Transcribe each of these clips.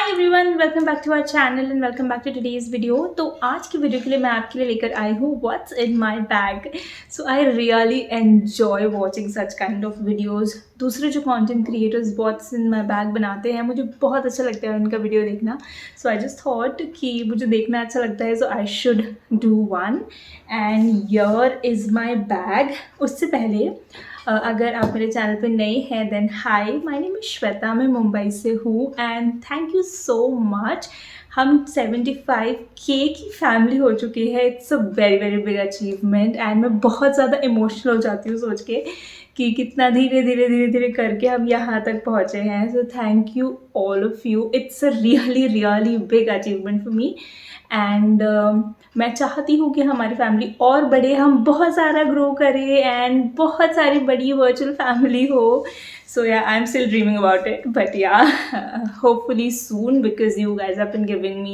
Hi everyone, welcome back to our channel and welcome back to today's video. तो आज की video के लिए मैं आपके लिए लेकर आई हूँ what's in my bag. So I really enjoy watching such kind of videos. दूसरे जो content creators what's in my bag बनाते हैं, मुझे बहुत अच्छा लगता है उनका वीडियो देखना। सो आई जस्ट थॉट कि मुझे देखना अच्छा लगता है, so I should do one. And here is my bag. उससे पहले अगर आप मेरे चैनल पे नए हैं then hi, my name is Shweta, मैं मुंबई से हूँ and thank you so much. हम 75K की फैमिली हो चुकी है। It's a very very big achievement and मैं बहुत ज़्यादा इमोशनल हो जाती हूँ सोच के कि कितना धीरे धीरे धीरे धीरे करके हम यहाँ तक पहुँचे हैं। So thank you all of you. It's a really really big achievement for me and मैं चाहती हूँ कि हमारी फैमिली और बढ़े, हम बहुत सारा ग्रो करें एंड बहुत सारी बड़ी वर्चुअल फैमिली हो। So yeah, I'm still dreaming about it, but yeah, hopefully soon because you guys have been giving me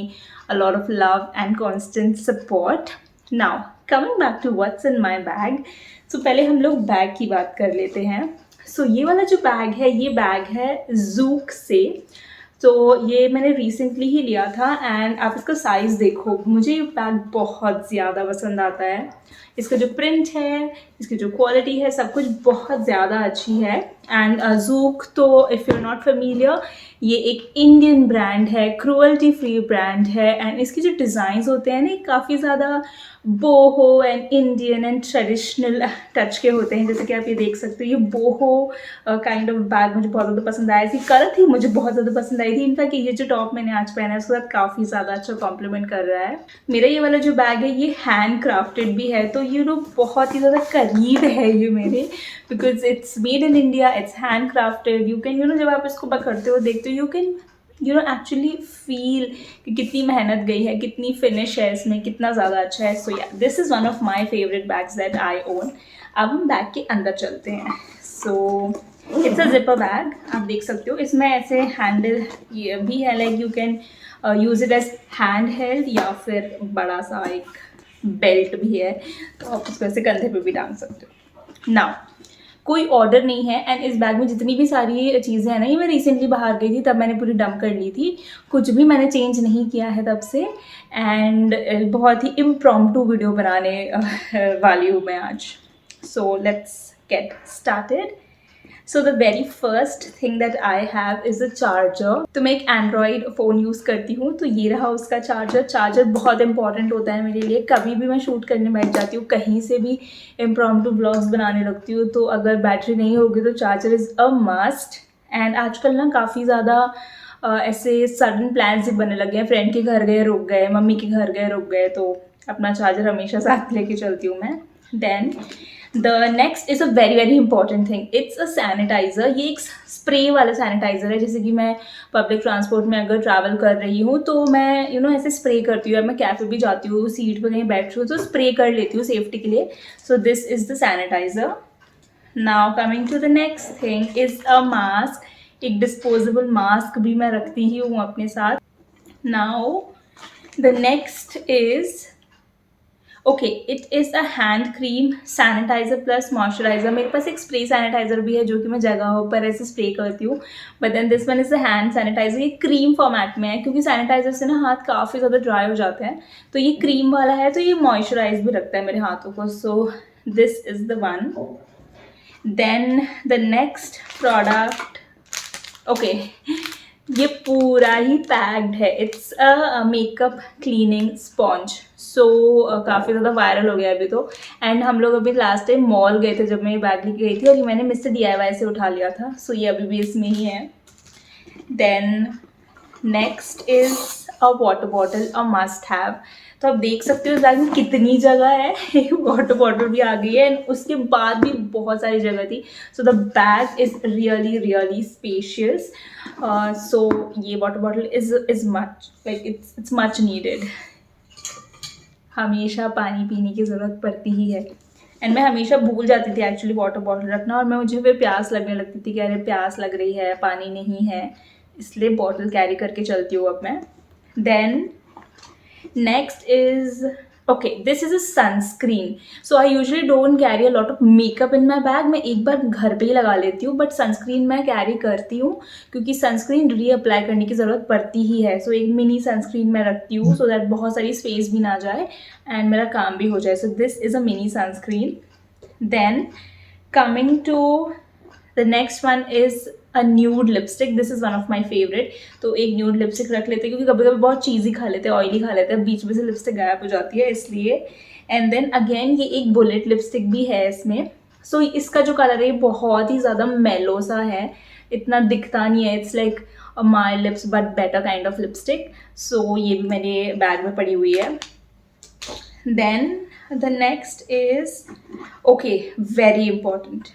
a lot of love and constant support. Now, coming back to what's in my bag. So पहले हम लोग bag की बात कर लेते हैं। So ये वाला जो बैग है, ये बैग है Zook से। तो ये मैंने रिसेंटली ही लिया था एंड आप इसका साइज़ देखो, मुझे ये बैग बहुत ज़्यादा पसंद आता है। इसका जो प्रिंट है, इसकी जो क्वालिटी है, सब कुछ बहुत ज़्यादा अच्छी है। एंड Zook तो if you are not familiar, ये एक इंडियन ब्रांड है, क्रूअल्टी फ्री ब्रांड है एंड इसके जो डिज़ाइंस होते हैं ना, काफ़ी ज़्यादा boho and Indian and traditional touch के होते हैं। जैसे कि आप ये देख सकते हो, ये बोहो काइंड ऑफ बैग मुझे बहुत ज़्यादा पसंद आया। इसकी कलर थी मुझे बहुत ज़्यादा पसंद आई थी। इनफैक्ट ये जो टॉप मैंने आज पहना है उसके साथ काफ़ी ज़्यादा अच्छा कॉम्प्लीमेंट कर रहा है। मेरा ये वाला जो बैग है ये हैंड क्राफ्टेड भी है, तो यू नो बहुत ही ज़्यादा करीब है ये मेरे, because it's made in India, it's hand crafted. You can जब आप इसको पकड़ते हो देखते हो, यू कैन एक्चुअली फील कि कितनी मेहनत गई है, कितनी फिनिश है इसमें, कितना ज़्यादा अच्छा है। सो या, this is one of my favourite bags that I own. अब हम बैग के अंदर चलते हैं। So it's a zipper bag, आप देख सकते हो। इसमें ऐसे हैंडल ये भी है, like you can use it as hand held या फिर बड़ा सा एक बेल्ट भी है, तो आप उसको ऐसे कंधे पे भी टांग सकते हो। नाउ कोई ऑर्डर नहीं है एंड इस बैग में जितनी भी सारी चीज़ें हैं ना, ये मैं रिसेंटली बाहर गई थी तब मैंने पूरी डंप कर ली थी। कुछ भी मैंने चेंज नहीं किया है तब से एंड बहुत ही इम्प्रॉम्प्टू वीडियो बनाने वाली हूँ मैं आज। So let's get started. So the very first thing that I have is a charger. तो मैं एक एंड्रॉयड फ़ोन यूज़ करती हूँ, तो ये रहा उसका चार्जर बहुत इंपॉर्टेंट होता है मेरे लिए। कभी भी मैं शूट करने बैठ जाती हूँ, कहीं से भी इम्प्रॉम्प्टू व्लॉग्स बनाने लगती हूँ, तो अगर बैटरी नहीं होगी तो charger is a must. And आजकल ना काफ़ी ज़्यादा ऐसे सडन प्लान्स भी बनने लगे हैं। फ्रेंड के घर गए रुक गए, मम्मी के घर गए रुक गए, तो अपना चार्जर हमेशा साथ लेके चलती हूँ मैं। Then the next is a very very important thing, it's a sanitiser. ये एक स्प्रे वाला सैनिटाइज़र है। जैसे कि मैं पब्लिक ट्रांसपोर्ट में अगर ट्रैवल कर रही हूँ तो मैं ऐसे स्प्रे करती हूँ, या मैं कैफ़े भी जाती हूँ, सीट पे कहीं बैठ रही हूँ तो स्प्रे कर लेती हूँ सेफ्टी के लिए। So this is the sanitiser. Now coming to the next thing is a mask. एक डिस्पोजेबल मास्क भी मैं रखती ही हूँ अपने साथ। Now the next is okay, it is a hand cream sanitiser plus moisturiser. मेरे पास एक स्प्रे सैनिटाइज़र भी है जो कि मैं जगहों पर ऐसे स्प्रे करती हूँ, but then this one is a hand sanitiser. ये क्रीम फॉर्मेट में है क्योंकि सैनिटाइज़र से ना हाथ काफ़ी ज़्यादा ड्राई हो जाते हैं, तो ये क्रीम वाला है, तो ये मॉइस्चराइज भी रखता है मेरे हाथों को। So this is the one. Then the next product, okay, ये पूरा ही पैक्ड है। It's a makeup cleaning sponge. So काफ़ी ज़्यादा वायरल हो गया अभी तो। एंड हम लोग अभी लास्ट टाइम मॉल गए थे जब मैं ये बैग लेके गई थी, और ये मैंने मिस्टर DIY से उठा लिया था। सो ये अभी भी इसमें ही है। Then next is a water bottle, a must have. तो आप देख सकते हो बैग में कितनी जगह है। वाटर बॉटल भी आ गई है एंड उसके बाद भी बहुत सारी जगह थी। So the bag is really really spacious. So ये water bottle is much like it's much needed. हमेशा पानी पीने की ज़रूरत पड़ती ही है एंड मैं हमेशा भूल जाती थी एक्चुअली वाटर बॉटल रखना, और मुझे फिर प्यास लगने लगती थी कि अरे प्यास लग रही है, पानी नहीं है, इसलिए बॉटल कैरी करके चलती हूँ अब मैं। Then next is okay, this is a sunscreen. So I usually don't carry a lot of makeup in my bag. मैं एक बार घर पे ही लगा लेती हूँ, बट सनस्क्रीन मैं कैरी करती हूँ क्योंकि सनस्क्रीन रीअप्लाई करने की ज़रूरत पड़ती ही है. सो एक मिनी सनस्क्रीन मैं रखती हूँ सो दैट बहुत सारी स्पेस भी ना जाए एंड मेरा काम भी हो जाए. So this is a mini sunscreen. Then coming to the next one is a nude lipstick. This is one of my favorite. तो एक न्यूड लिपस्टिक रख लेते हैं क्योंकि कभी कभी बहुत चीज़ी खा लेते हैं, ऑयली खा लेते हैं, बीच में से लिपस्टिक गायब हो जाती है इसलिए. एंड देन अगेन ये एक बुलेट लिपस्टिक भी है इसमें. सो इसका जो कलर है बहुत ही ज़्यादा मेलो सा है, इतना दिखता नहीं है. It's like my lips but better kind of lipstick. So ये भी मेरे बैग में पड़ी हुई है. Then the next is, okay, very important.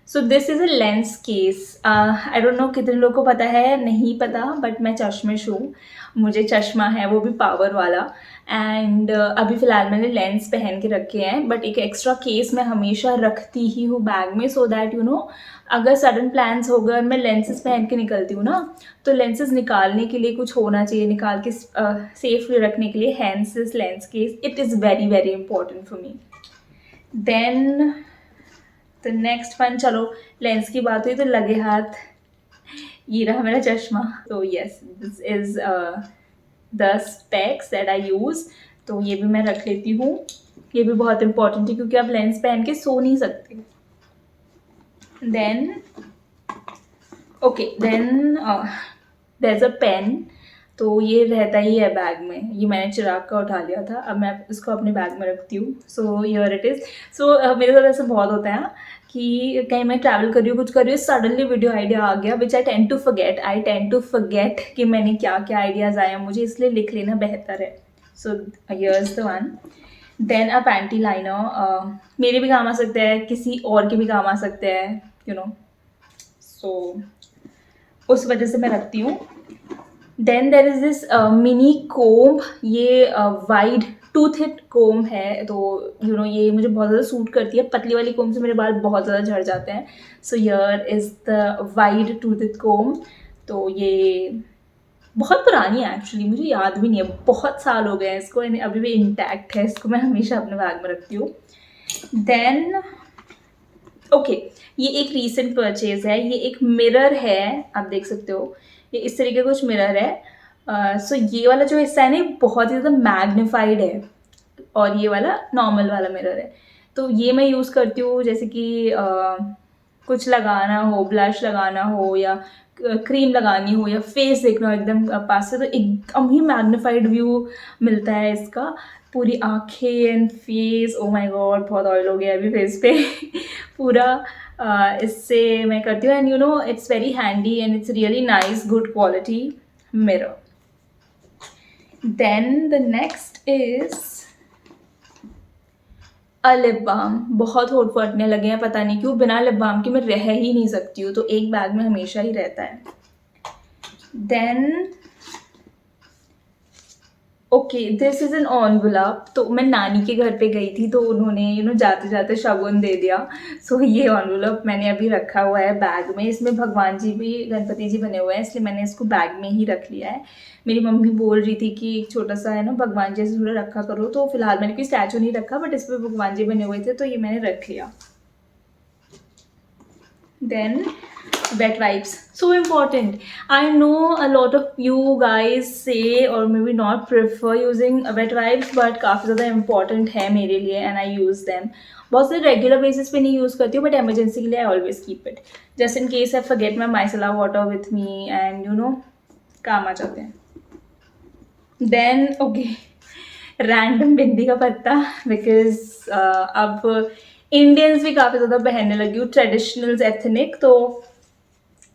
So this is a lens case. I don't know कितने लोगों को पता है, नहीं पता, बट मैं चश्मिश हूँ. मुझे चश्मा है, वो भी पावर वाला. एंड अभी फ़िलहाल मैंने लेंस पहन के रखे हैं, बट एक एक्स्ट्रा केस मैं हमेशा रखती ही हूँ बैग में सो दैट यू नो अगर सडन प्लान्स हो गए और मैं लेंसेज पहन के निकलती हूँ ना, तो लेंसेज निकालने के लिए कुछ होना चाहिए, निकाल के सेफली रखने के लिए. Hence this lens case, it is very very important for me. Then तो नेक्स्ट वन, चलो लेंस की बात हुई तो लगे हाथ ये रहा मेरा चश्मा. तो yes, this is the specs that I use. तो ये भी मैं रख लेती हूँ. ये भी बहुत इंपॉर्टेंट है क्योंकि आप लेंस पहन के सो नहीं सकते. Then okay, then there is a pen. तो ये रहता ही है बैग में. ये मैंने चिराग का उठा लिया था, अब मैं इसको अपने बैग में रखती हूँ. So here it is. So मेरे साथ ऐसे बहुत होता है कि कहीं मैं ट्रैवल कर रही हूँ, कुछ कर रही हूँ, सडनली वीडियो आइडिया आ गया विच आई टेंड टू फॉरगेट कि मैंने क्या क्या आइडियाज़ आए हैं मुझे, इसलिए लिख लेना बेहतर है. So here is the one. Then a panty liner. मेरे भी काम आ सकते हैं, किसी और के भी काम आ सकते हैं, यू नो. सो उस वजह से मैं रखती हूँ. Then there is this mini comb. ये वाइड टूथेड कोम है. तो यू नो ये मुझे बहुत ज़्यादा सूट करती है. पतली वाली कोम से मेरे बाल बहुत ज़्यादा झड़ जाते हैं. So here is the wide toothed comb. तो ये बहुत पुरानी है एक्चुअली, मुझे याद भी नहीं है, बहुत साल हो गए हैं इसको, अभी भी इंटैक्ट है. इसको मैं हमेशा अपने बैग में रखती हूँ. देन ओके, ये एक रीसेंट परचेज है. ये एक मिरर है, आप देख सकते हो. ये इस तरीके का कुछ मिरर है. सो ये वाला जो हिस्सा है ना, बहुत ही ज़्यादा मैग्नीफाइड है और ये वाला नॉर्मल वाला मिरर है. तो ये मैं यूज़ करती हूँ जैसे कि कुछ लगाना हो, ब्लश लगाना हो या क्रीम लगानी हो या फेस देखना हो एकदम पास से, तो एकदम ही मैग्नीफाइड व्यू मिलता है इसका. पूरी आँखें and face, oh my God बहुत ऑयल हो गया अभी फेस पे पूरा. इससे मैं करती हूँ and you know it's very handy and it's really nice good quality mirror. Then the next is a lip balm. बहुत होठ फटने लगे हैं, पता नहीं क्यों, बिना लिप बाम के मैं रह ही नहीं सकती हूँ, तो एक बैग में हमेशा ही रहता है. Then okay, this is an envelope. तो मैं नानी के घर पे गई थी तो उन्होंने यू नो जाते जाते शगुन दे दिया. सो ये एनवेलप मैंने अभी रखा हुआ है बैग में. इसमें भगवान जी भी, गणपति जी बने हुए हैं, इसलिए मैंने इसको बैग में ही रख लिया है. मेरी मम्मी बोल रही थी कि एक छोटा सा है ना भगवान जी ऐसे थोड़ा रखा करो, तो फिलहाल मैंने कोई स्टैचू नहीं रखा, बट इस पर भगवान जी बने हुए थे तो ये मैंने रख लिया. Then wet wipes, so important. I know a lot of you guys say or maybe not prefer using wet wipes, but काफ़ी ज़्यादा important है मेरे लिए and I use them. बहुत से रेगुलर बेसिस पे नहीं यूज़ करती हूँ, बट एमरजेंसी के लिए आई always keep it just in case I forget my micellar water with me and you no काम आ जाते हैं. देन ओके, रैंडम बिंदी का पत्ता, बिकॉज अब इंडियंस भी काफ़ी ज़्यादा पहनने लगी हूँ, ट्रेडिशनल्स एथनिक, तो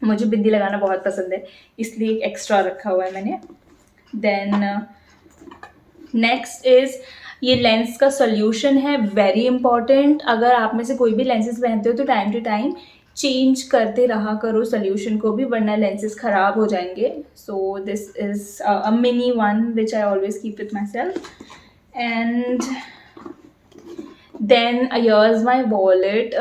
मुझे बिंदी लगाना बहुत पसंद है, इसलिए एक एक्स्ट्रा रखा हुआ है मैंने. देन नेक्स्ट इज़ ये लेंस का सोल्यूशन है, वेरी इंपॉर्टेंट. अगर आप में से कोई भी लेंसेज पहनते हो तो टाइम टू टाइम चेंज करते रहा करो सोल्यूशन को भी, वरना लेंसेज ख़राब हो जाएंगे. So this is a mini one which I always keep with myself. And then here's my wallet.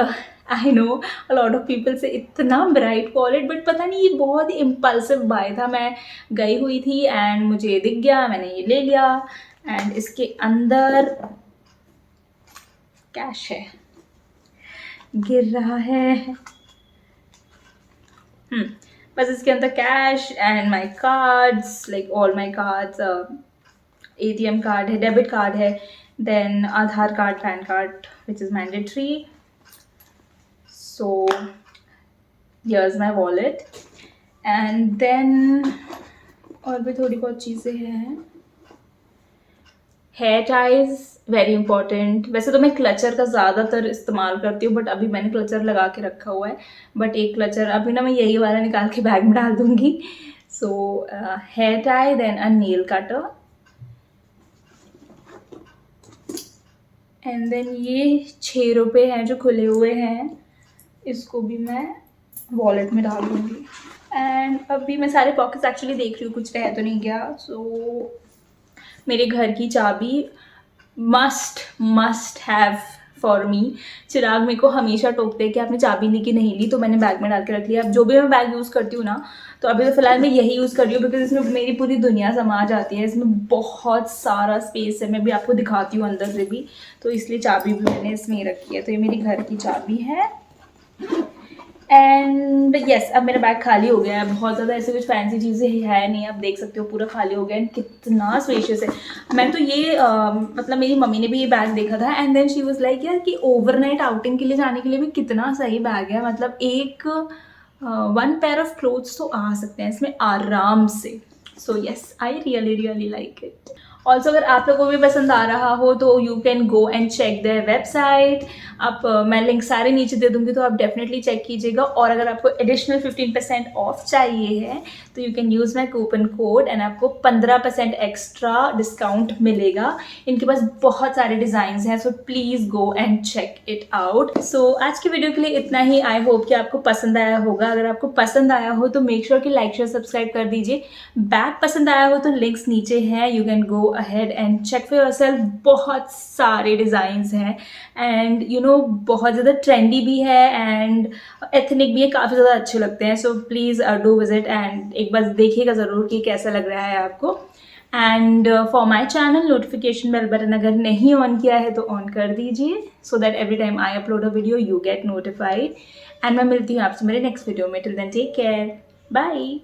I know a lot of people से इतना ब्राइट वॉलेट, बट पता नहीं ये बहुत ही इम्पल्सिव बाय था. मैं गई हुई थी एंड मुझे दिख गया, मैंने ये ले लिया एंड इसके अंदर कैश है, गिर रहा है। बस इसके अंदर cash and my cards, like all my cards, ATM card है, डेबिट कार्ड है, then Aadhaar card, PAN card which is mandatory. So here's my wallet and then और भी थोड़ी बहुत चीज़ें हैं। Hair ties very important. वैसे तो मैं क्लचर का ज़्यादातर इस्तेमाल करती हूँ, बट अभी मैंने क्लचर लगा के रखा हुआ है, बट एक क्लचर अभी ना मैं यही वाला निकाल के बैग में डाल दूँगी। So hair tie, then a nail cutter, and then ये 6 रुपये हैं जो खुले हुए हैं, इसको भी मैं वॉलेट में डाल दूँगी। एंड अभी मैं सारे पॉकेट्स एक्चुअली देख रही हूँ, कुछ रह तो नहीं गया। सो मेरे घर की चाबी मस्ट हैव फॉर मी। चिराग मेरे को हमेशा टोकते हैं कि आपने चाबी ली कि नहीं ली, तो मैंने बैग में डाल के रख लिया। अब जो भी मैं बैग यूज़ करती हूँ ना, तो अभी तो फिलहाल मैं यही यूज़ कर रही हूँ, बिकॉज इसमें मेरी पूरी दुनिया समा जाती है। इसमें बहुत सारा स्पेस है, मैं भी आपको दिखाती हूँ अंदर से भी, तो इसलिए चाबी भी मैंने इसमें ही रखी है। तो ये मेरी घर की चाबी है। एंड यस, अब मेरा बैग खाली हो गया है। बहुत ज़्यादा ऐसे कुछ फैंसी चीज़ें है नहीं, आप देख सकते हो पूरा खाली हो गया है। कितना स्पेशियस है। मैं तो ये मतलब मेरी मम्मी ने भी ये बैग देखा था, and then she was like यार कि ओवरनाइट आउटिंग के लिए जाने के लिए भी कितना सही बैग है। मतलब एक 1 पेयर ऑफ क्लोथ्स तो आ सकते हैं इसमें आराम से। So yes, I really like it. Also अगर आप लोगों को भी पसंद आ रहा हो तो you can go and check the website. आप मैं लिंक सारे नीचे दे दूँगी, तो आप डेफिनेटली चेक कीजिएगा। और अगर आपको एडिशनल 15% ऑफ चाहिए है तो you can use my coupon code and आपको 15% एक्स्ट्रा डिस्काउंट मिलेगा। इनके पास बहुत सारे डिज़ाइंस हैं, so please go and check it out. So आज की वीडियो के लिए इतना ही। आई होप कि आपको पसंद आया होगा। अगर आपको पसंद आया हो तो मेक श्योर कि लाइक शेयर सब्सक्राइब कर दीजिए। बैग पसंद आया हो तो लिंक्स नीचे हैं, you can go ahead and check for yourself. बहुत सारे डिज़ाइंस हैं एंड यू नो बहुत ज़्यादा ट्रेंडी भी है एंड एथनिक भी है, काफ़ी ज़्यादा अच्छे लगते हैं। So please do visit and एक बार देखिएगा ज़रूर कि कैसा लग रहा है आपको। And for my channel, notification bell button अगर नहीं ऑन किया है तो ऑन कर दीजिए, so that every time I upload a video you get notified. And मैं मिलती हूँ आपसे मेरे नेक्स्ट वीडियो में। Till then take care, bye.